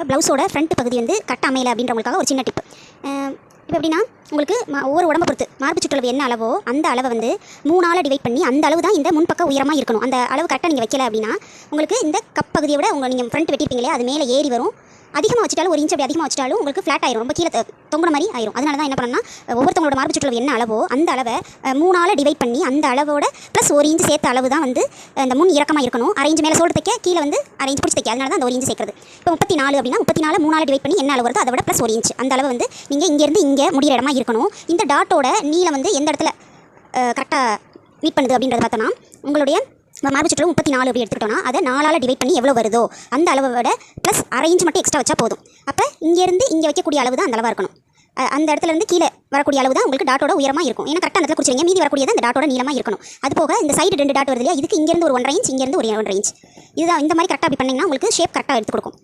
ப்ளவுஸோட ஃப்ரண்ட் பகுதி வந்து கட்ட அமையலை அப்படின்றவங்களுக்காக ஒரு சின்ன டிப்பு. இப்போ எப்படின்னா, உங்களுக்கு ஒவ்வொரு உடம்பை பொறுத்து மார்பு சுற்றளவு என்ன அளவோ அந்த அளவை வந்து 3ஆல் டிவைட் பண்ணி அந்த அளவு தான் இந்த முன்பக்க உயரமாக இருக்கணும். அந்த அளவு கரெக்டாக நீங்கள் வைக்கல அப்படின்னா உங்களுக்கு இந்த கப் பகுதியை விட நீங்கள் ஃப்ரண்ட் வெட்டிப்பீங்களே அது மேலே ஏறி வரும். அதிகமாக வச்சுட்டாலும் 1 இன்ச் அப்படி அதிகமாக வச்சுட்டாலும் உங்களுக்கு ஃப்ளாட் ஆயிரும், ரொம்ப கீழே தொங்குற மாதிரி ஆயிரும். அதனால தான் என்ன பண்ணணும்னா, ஒவ்வொருத்தவங்களோட மார்பு சுற்றளவு என்ன அளவோ அந்த அளவை 3ஆல் டிவைட் பண்ணி அந்த அளவோட ப்ளஸ் 1 இன்ச் சேர்த்த அளவு தான் வந்து அந்த முன் இறக்கமாக இருக்கணும். 1/2 இன்ச் மேலே சோல்டு தைக்க, கீழே வந்து 1/2 இன்ச் பிடிச்சி தைக்க. அதனால தான் அந்த 1 இன்ச் சேர்க்குறது. இப்போ 34 அப்படின்னா 34 3ஆல் டிவைட் பண்ணி என்ன அளவு வருதோ அதை விட ப்ளஸ் 1 இன்ச் அந்த அளவு வந்து நீங்கள் இங்கேருந்து இங்கே முடிகிற இடமா இருக்கணும். இந்த டாட்டோட நீளம் வந்து எந்த இடத்துல கரெக்டாக மீட் பண்ணுது அப்படின்றத பார்த்தோன்னா, உங்களுடைய மார்பு சுற்றளவு 34 அப்படி எடுத்துக்கிட்டோன்னா அதை 4ஆல் டிவைட் பண்ணி எவ்வளோ வருதோ அந்த அளவை விட ப்ளஸ் 1/2 இன்ச் மட்டும் எக்ஸ்ட்ரா வச்சா போதும். அப்போ இங்கேருந்து இங்கே வைக்கக்கூடிய அளவு தான் அந்த அளவாக இருக்கணும். அந்த இடத்துலேருந்து கீழே வரக்கூடிய அளவு தான் உங்களுக்கு டாட்டோட உயரமாக இருக்கும். ஏன்னா கரெக்டாக அந்த இடத்துல குறிச்சிங்க, மீதி வரக்கூடியது அந்த டாட்டோட நீளமாக இருக்கணும். அது போக இந்த சைடு 2 டாட் வருது இல்லையா, இதுக்கு இங்கேருந்து ஒரு 1/2 இன்ச், இங்கேருந்து ஒரு 1/2 இன்ச். இதுதான் இந்த மாதிரி கரெக்டாக அப்படி பண்ணிங்கன்னா உங்களுக்கு ஷேப் கரெக்டாக எடுத்து கொடுக்கும்.